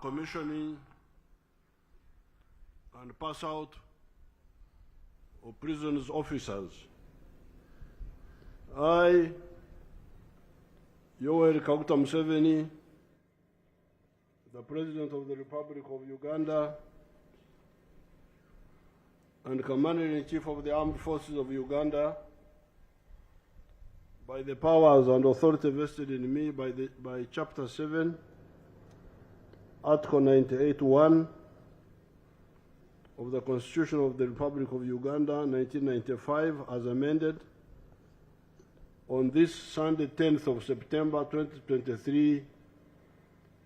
commissioning and pass out of prisons officers. I, Yoweri Kaguta Museveni, the President of the Republic of Uganda and Commander-in-Chief of the Armed Forces of Uganda, by the powers and authority vested in me by Chapter 7, Article 98(1) of the Constitution of the Republic of Uganda, 1995, as amended, on this Sunday, 10th of September 2023,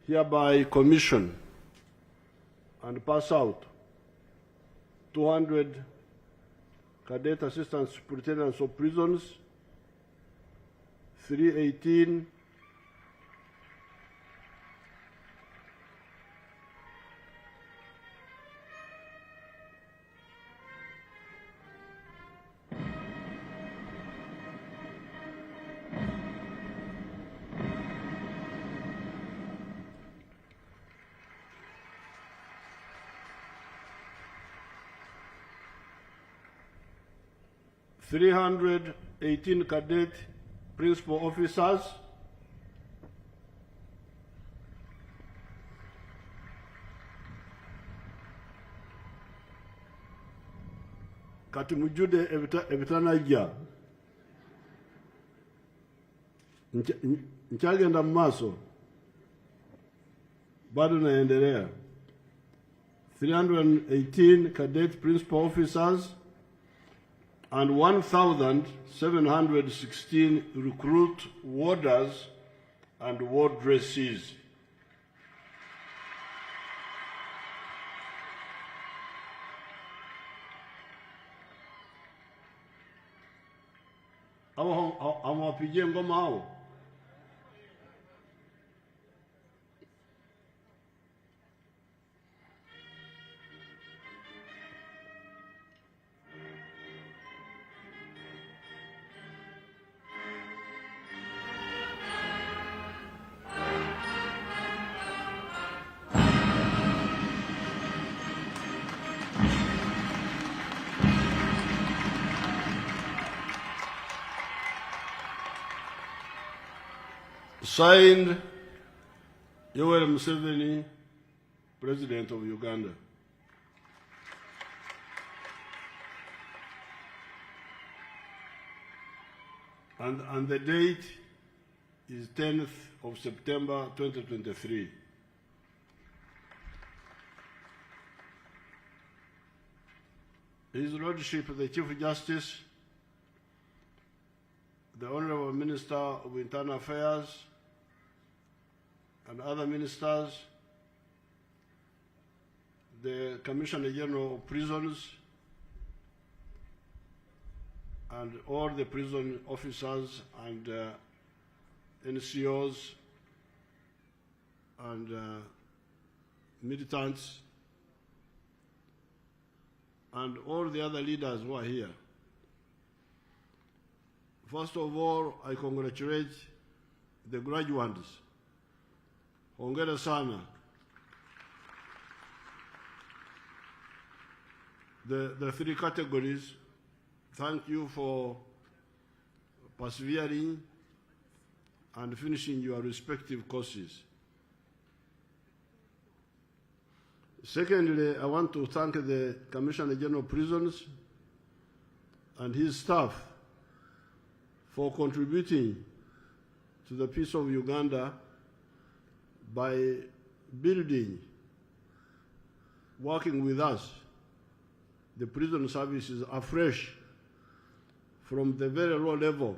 hereby commission and pass out 200 cadet assistant superintendents of prisons, 318 318 cadet principal officers, kati mujude ebitanajja nkyagenda mu maaso bado naendelea. 318 cadet principal officers and 1,716 recruit warders and wardresses. Amawapigie ngoma hao. Signed, Yoweri Museveni, President of Uganda. And the date is 10th of September 2023. His Lordship, the Chief Justice, the Honorable Minister of Internal Affairs, and other ministers, the Commissioner General of Prisons, and all the prison officers and NCOs and militants, and all the other leaders who are here. First of all, I congratulate the graduates. Hongera sana. The three categories, thank you for persevering and finishing your respective courses. Secondly, I want to thank the Commissioner General of Prisons and his staff for contributing to the peace of Uganda by building, working with us, the prison services afresh from the very low level,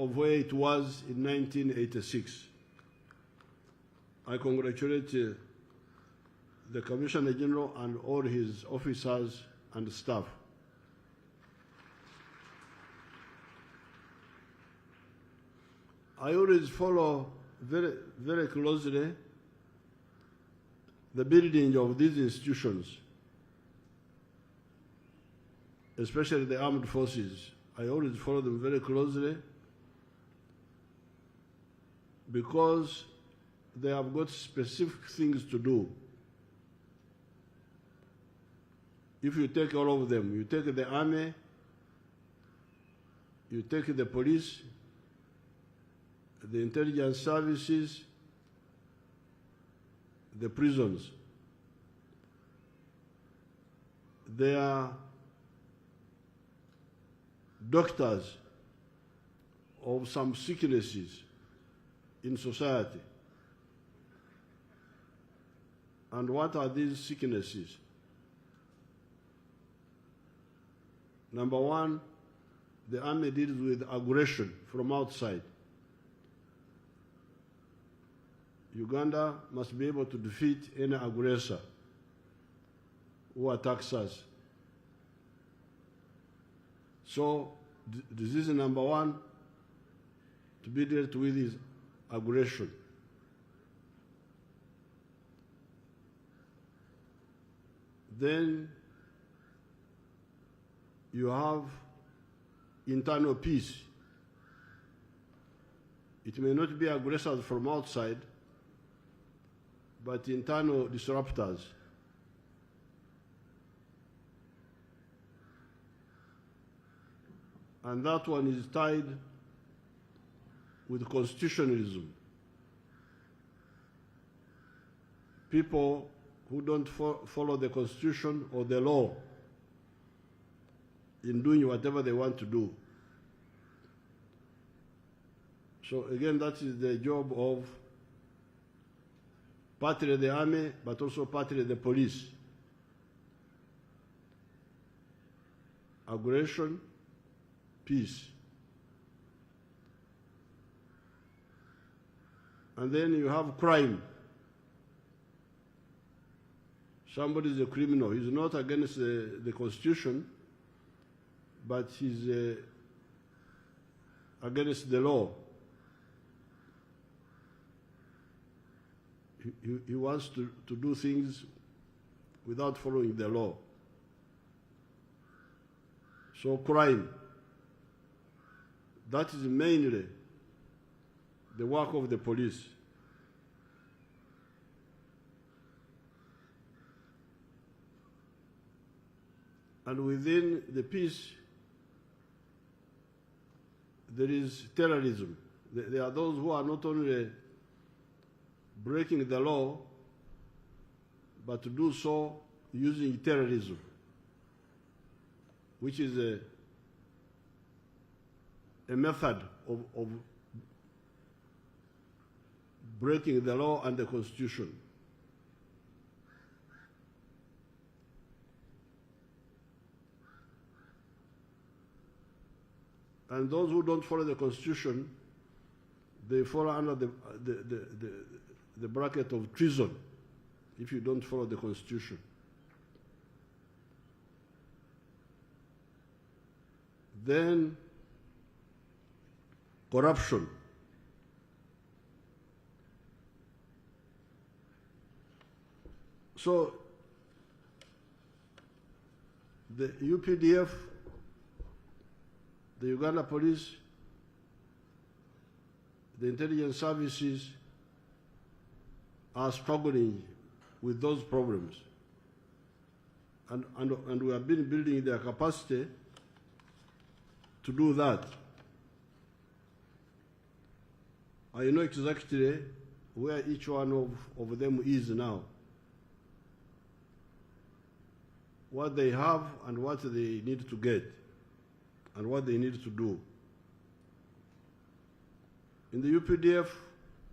of where it was in 1986. I congratulate the Commissioner General and all his officers and staff. I always follow very, very closely the building of these institutions, especially the armed forces. I always follow them very closely. because they have got specific things to do. If you take all of them, you take the army, you take the police, the intelligence services, the prisons. They are doctors of some sicknesses in society. And what are these sicknesses? Number one, the army deals with aggression from outside. Uganda must be able to defeat any aggressor who attacks us. So, disease number one to be dealt with is aggression. Then you have internal peace. It may not be aggressors from outside, but internal disruptors. And that one is tied with constitutionalism. People who don't follow the constitution or the law in doing whatever they want to do. So again, that is the job of partly the army, but also partly the police. Aggression, peace. And then you have crime. Somebody is a criminal. He's not against the Constitution, but he's against the law. He wants to do things without following the law. So crime, that is mainly the work of the police. And within the peace, there is terrorism. There are those who are not only breaking the law, but to do so using terrorism, which is a method of breaking the law and the Constitution. And those who don't follow the Constitution, they fall under the bracket of treason if you don't follow the Constitution. Then corruption. So the UPDF, the Uganda police, the intelligence services are struggling with those problems. And we have been building their capacity to do that. I know exactly where each one of them is now, what they have and what they need to get, and what they need to do. In the UPDF,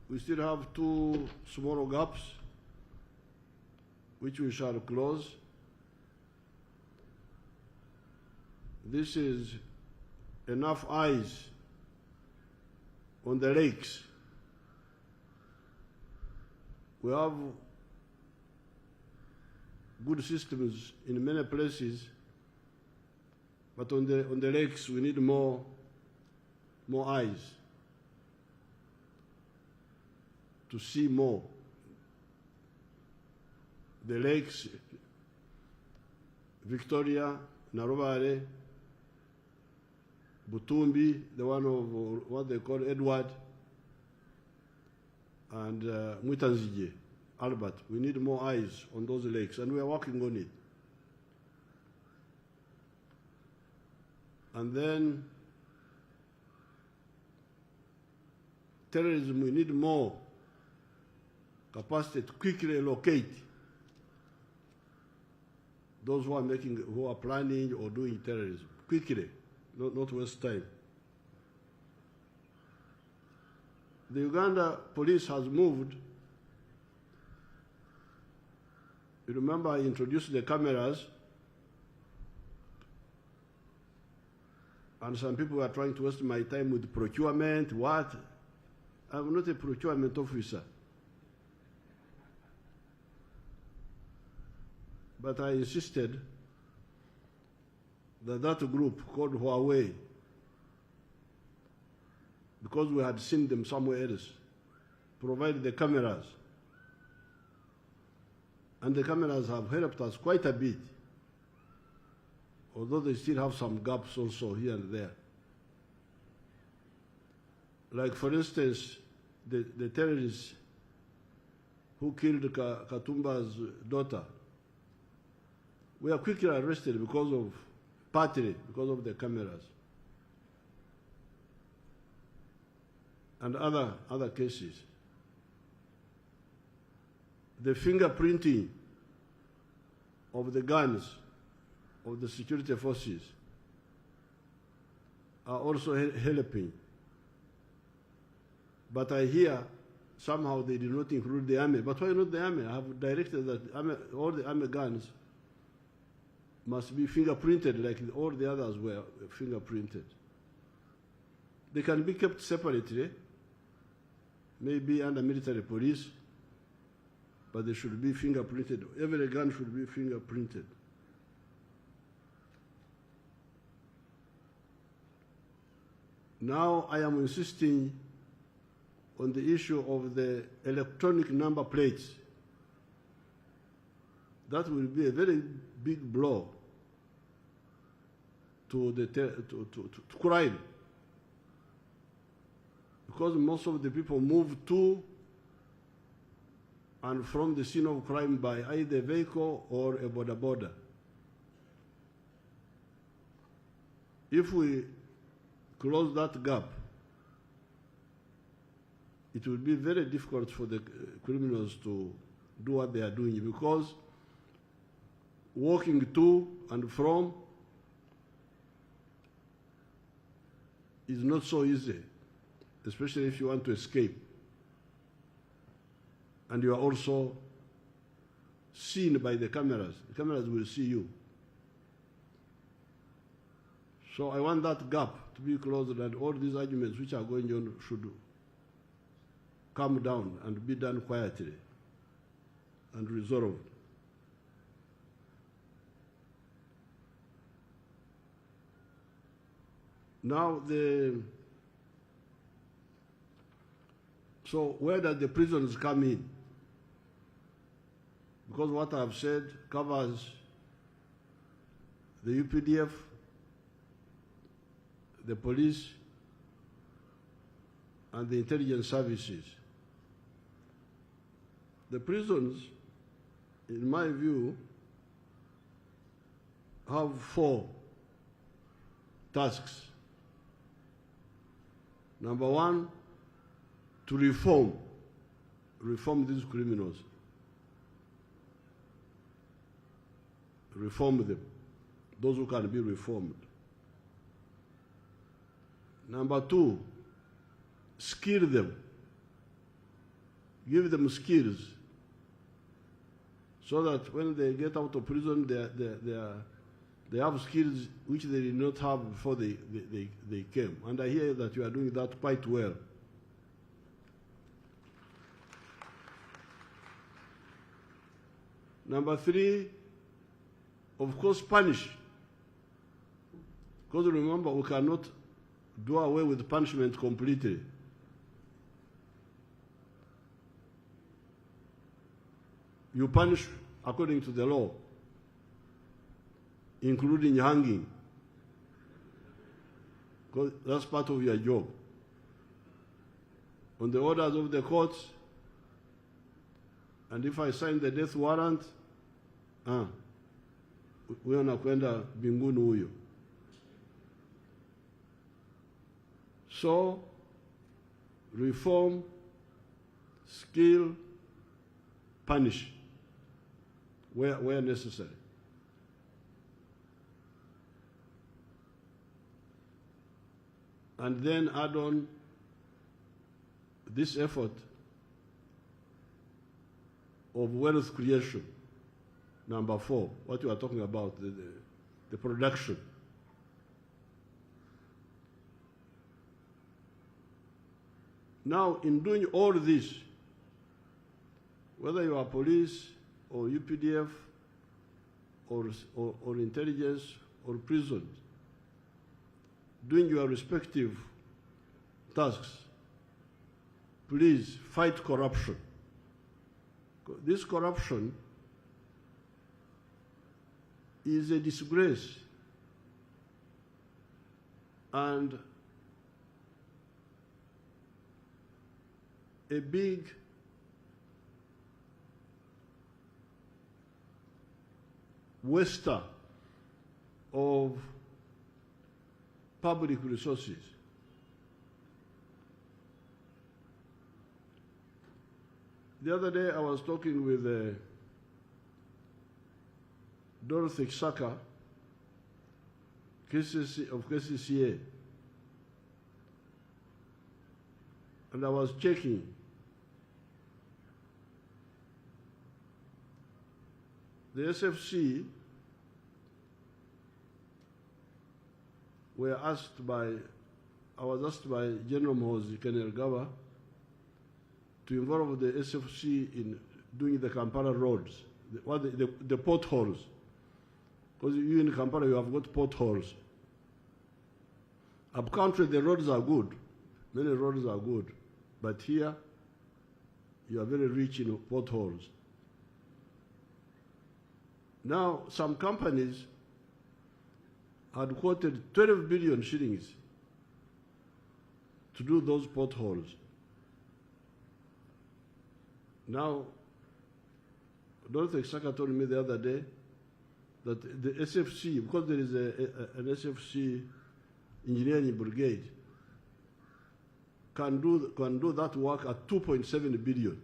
we still have 2 small gaps, which we shall close. This is enough eyes on the lakes. We have good systems in many places, but on the lakes we need more eyes to see more. The lakes, Victoria, Narobare, Butumbi, the one of what they call Edward, and Mwitanzije, Albert. We need more eyes on those lakes, and we are working on it. And then terrorism, we need more capacity to quickly locate those who are planning or doing terrorism. Quickly, not waste time. The Uganda police has moved. You remember I introduced the cameras, and some people are trying to waste my time with procurement. What? I'm not a procurement officer. But I insisted that that group called Huawei, because we had seen them somewhere else, provided the cameras. And the cameras have helped us quite a bit, although they still have some gaps also here and there. Like, for instance, the terrorists who killed Katumba's daughter were quickly arrested partly because of the cameras. And other cases. The fingerprinting of the guns of the security forces are also helping. But I hear somehow they did not include the army. But why not the army? I have directed that all the army guns must be fingerprinted like all the others were fingerprinted. They can be kept separately, maybe under military police, but they should be fingerprinted. Every gun should be fingerprinted. Now I am insisting on the issue of the electronic number plates. That will be a very big blow to crime, because most of the people move to and from the scene of crime by either vehicle or a border. If we close that gap, it will be very difficult for the criminals to do what they are doing, because walking to and from is not so easy, especially if you want to escape. And you are also seen by the cameras. The cameras will see you. So I want that gap to be closed, and all these arguments which are going on should calm down and be done quietly and resolved. Now so where does the prisons come in? Because what I've said covers the UPDF, the police, and the intelligence services. The prisons, in my view, have 4 tasks. Number 1, to reform these criminals. Reform them, those who can be reformed. Number 2, skill them. Give them skills so that when they get out of prison, they have skills which they did not have before they came. And I hear that you are doing that quite well. Number 3, of course, punish. Because remember, we cannot do away with punishment completely. You punish according to the law, including hanging, because that's part of your job. On the orders of the courts, And if I sign the death warrant, huyo anakwenda mbinguni huyo. So, reform, skill, punish where necessary. And then add on this effort of wealth creation. Number 4, what you are talking about, the production. Now, in doing all this, whether you are police or UPDF or intelligence or prisons, doing your respective tasks, please fight corruption. This corruption is a disgrace and a big waster of public resources. The other day I was talking with Dorothy Saka, of KCCA, and I was checking the SFC I was asked by General Mohozi Kainerugaba to involve the SFC in doing the Kampala roads, the potholes. Because you in Kampala, you have got potholes. Up country, the roads are good. Many roads are good. But here, you are very rich in potholes. Now, some companies had quoted 12 billion shillings to do those potholes. Now, Dorothy Saka told me the other day that the SFC, because there is an SFC engineering brigade, can do that work at 2.7 billion.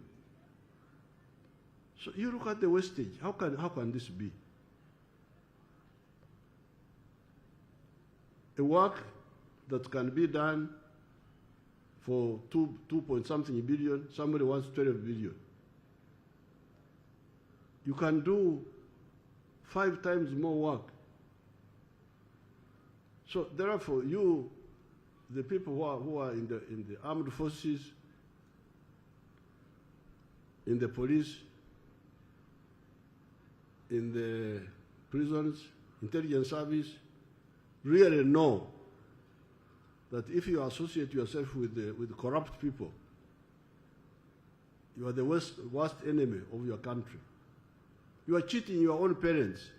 So you look at the wastage. How can this be? A work that can be done for 2 point something billion, somebody wants 12 billion. You can do 5 times more work. So therefore, you, the people who are in the armed forces, in the police, in the prisons, intelligence service, really know that if you associate yourself with corrupt people, you are the worst enemy of your country. You are cheating your own parents.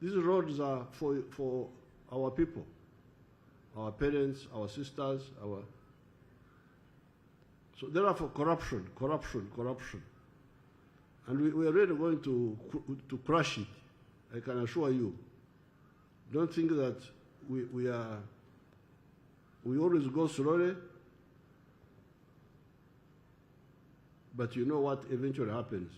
These roads are for our people, our parents, our sisters, so therefore corruption. And we are really going to crush it, I can assure you. Don't think that we always go slowly, but you know what eventually happens.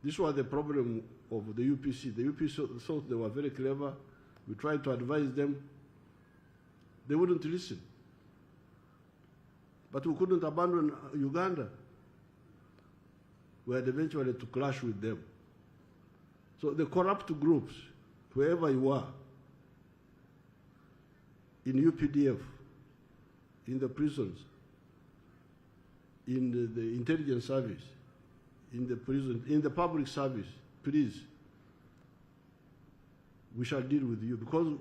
This was the problem of the UPC. The UPC thought they were very clever. We tried to advise them. They wouldn't listen. But we couldn't abandon Uganda. We had eventually to clash with them. So the corrupt groups, wherever you are, in UPDF, in the prisons, in the intelligence service, in the prison, in the public service, please, we shall deal with you because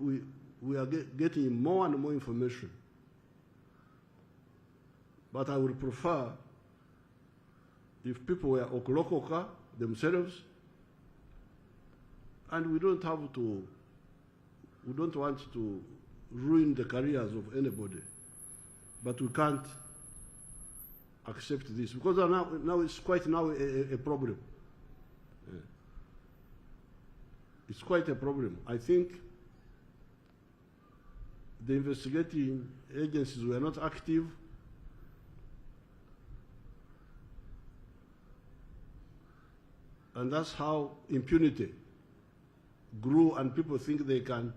we are getting more and more information. But I would prefer if people were okolokoka themselves, and we don't want to ruin the careers of anybody, but we can't accept this, because now it's quite now a problem. It's quite a problem. I think the investigating agencies were not active. And that's how impunity grew, and people think they can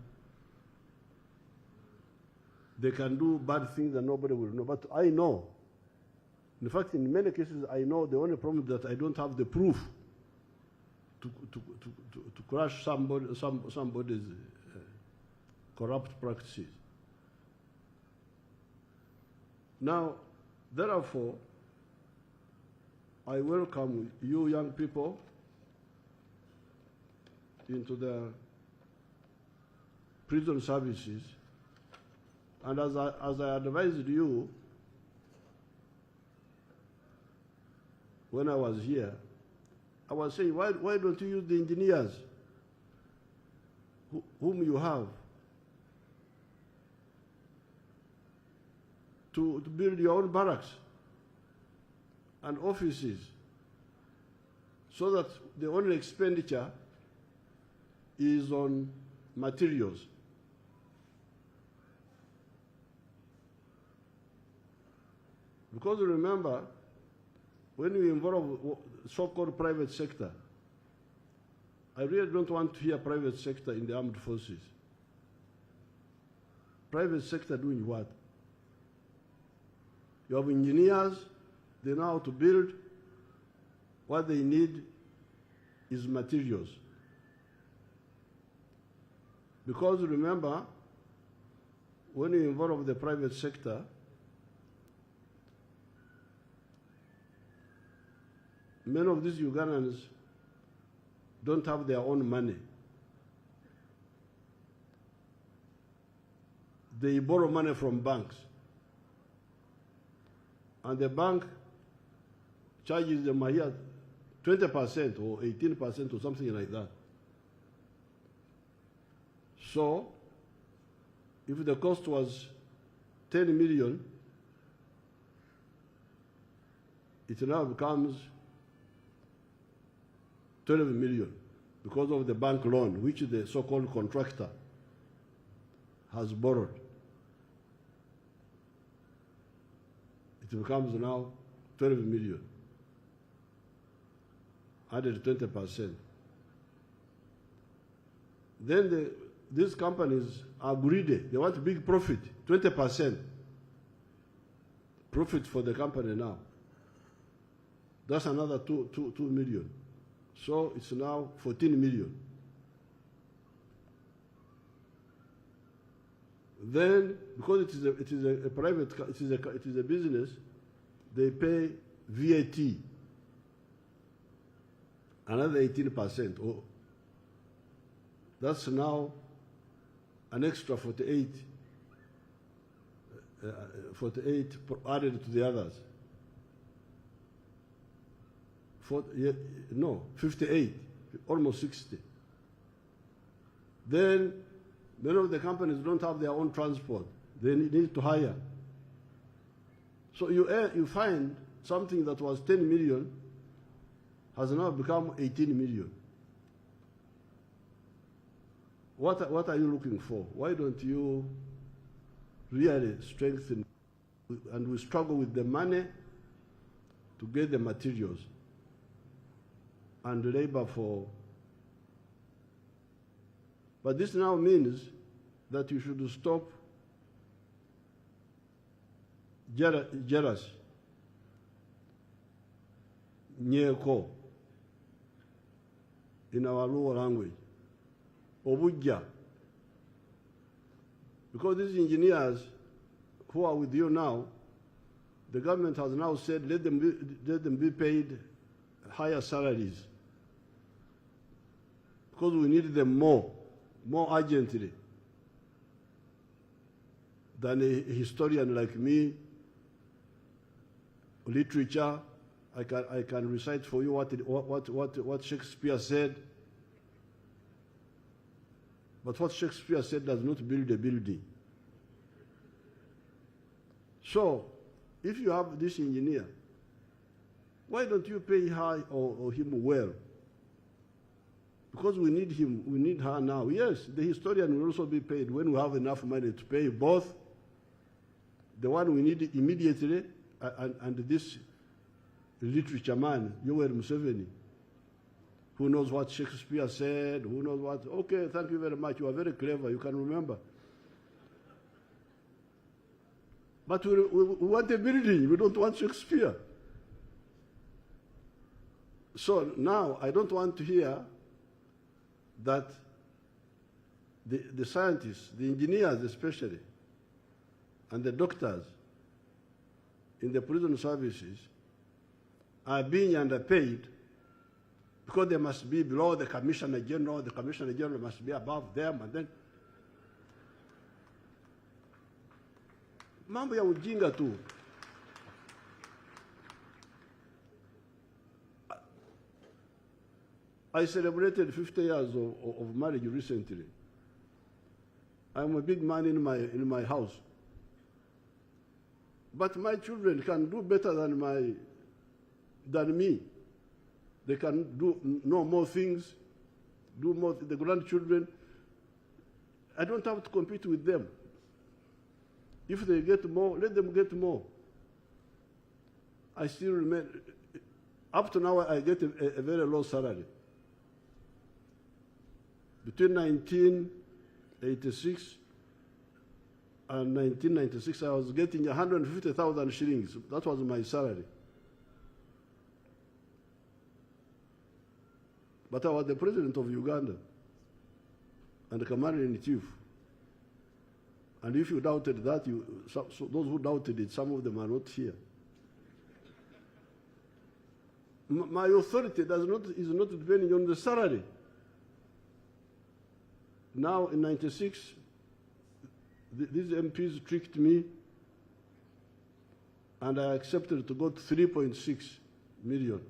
do bad things and nobody will know. But I know, in fact, in many cases, I know the only problem is that I don't have the proof to crush somebody's corrupt practices. Now, therefore, I welcome you young people into the prison services. And as I advised you when I was here, I was saying, why don't you use the engineers whom you have to build your own barracks and offices, so that the only expenditure is on materials. Because remember, when we involve so-called private sector, I really don't want to hear private sector in the armed forces. Private sector doing what? You have engineers, they know how to build. What they need is materials. Because remember, when you involve the private sector, many of these Ugandans don't have their own money. They borrow money from banks. And the bank charges them here 20% or 18% or something like that. So, if the cost was 10 million, it now becomes 12 million because of the bank loan, which the so-called contractor has borrowed. It becomes now 12 million, added 20%. Then these companies are greedy. They want big profit, 20% profit for the company now. That's another 2 million. So it's now 14 million. Then, because it is a private, it is a business, they pay VAT, another 18%. Oh, that's now an extra 48 added to the others. 58, almost 60. Then many of the companies don't have their own transport. They need to hire. So you find something that was 10 million has now become 18 million. What are you looking for? Why don't you really strengthen? And we struggle with the money to get the materials and labor for. But this now means that you should stop jealousy, nyeko, in our Luo language, obuja. Because these engineers who are with you now, the government has now said let them be paid higher salaries, because we need them more urgently than a historian like me. Literature, I can recite for you what Shakespeare said. But what Shakespeare said does not build a building. So, if you have this engineer Why don't you pay her or him well? Because we need him, we need her now. Yes, the historian will also be paid when we have enough money to pay both the one we need immediately and this literature man, Museveni, who knows what Shakespeare said, who knows what. Okay, thank you very much. You are very clever. You can remember. But we want a building. We don't want Shakespeare. So now I don't want to hear that the scientists, the engineers especially, and the doctors in the prison services are being underpaid because they must be below the Commissioner General. The Commissioner General must be above them, and then mambo ya ujinga tu. I celebrated 50 years of marriage recently. I'm a big man in my house. But my children can do better than me. They can know more things, do more. The grandchildren, I don't have to compete with them. If they get more, let them get more. I still remain, up to now I get a very low salary. Between 1986 and 1996, I was getting 150,000 shillings. That was my salary. But I was the president of Uganda and the commander-in-chief. And if you doubted that, so those who doubted it, some of them are not here. My authority is not depending on the salary. Now, in 96, these MPs tricked me, and I accepted to go to 3.6 million.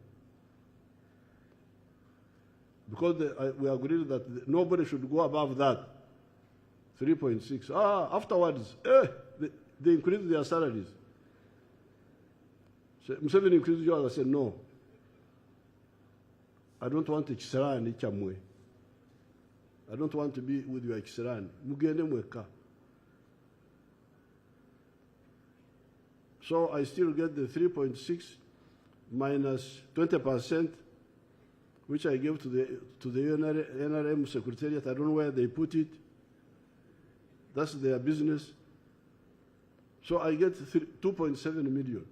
Because we agreed that nobody should go above that, 3.6. Afterwards, they increased their salaries. So Museveni increased yours. I said, no. I don't want a Chisarani Chamwe. I don't want to be with your Chisarani. Mugende mweka. So I still get the 3.6 minus 20%, which I gave to the NRM Secretariat. I don't know where they put it. That's their business. So I get 2.7 million.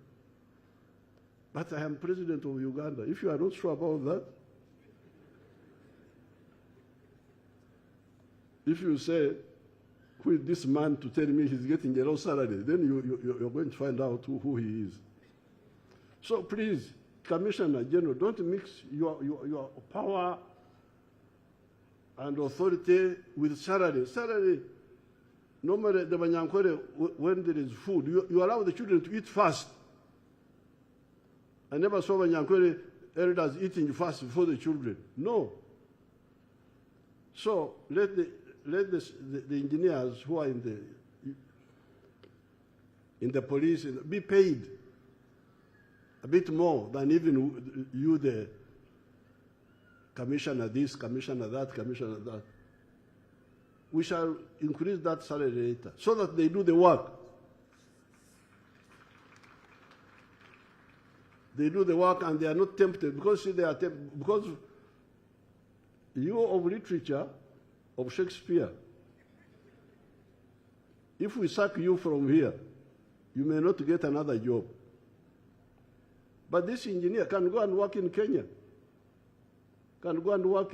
But I am president of Uganda. If you are not sure about that, if you say, who is this man to tell me he's getting a low salary, then you're going to find out who he is. So please, Commissioner General, don't mix your power and authority with salary. Salary, normally, the Banyankore, when there is food, you allow the children to eat fast. I never saw Banyankore elders eating fast before the children. No. So let the engineers who are in the police be paid a bit more than even you, the commissioner this, commissioner that, commissioner that. We shall increase that salary later so that they do the work. They do the work and they are not tempted because see, they are tempted because you of literature, of Shakespeare, if we sack you from here, you may not get another job. But this engineer can go and work in Kenya, can go and work in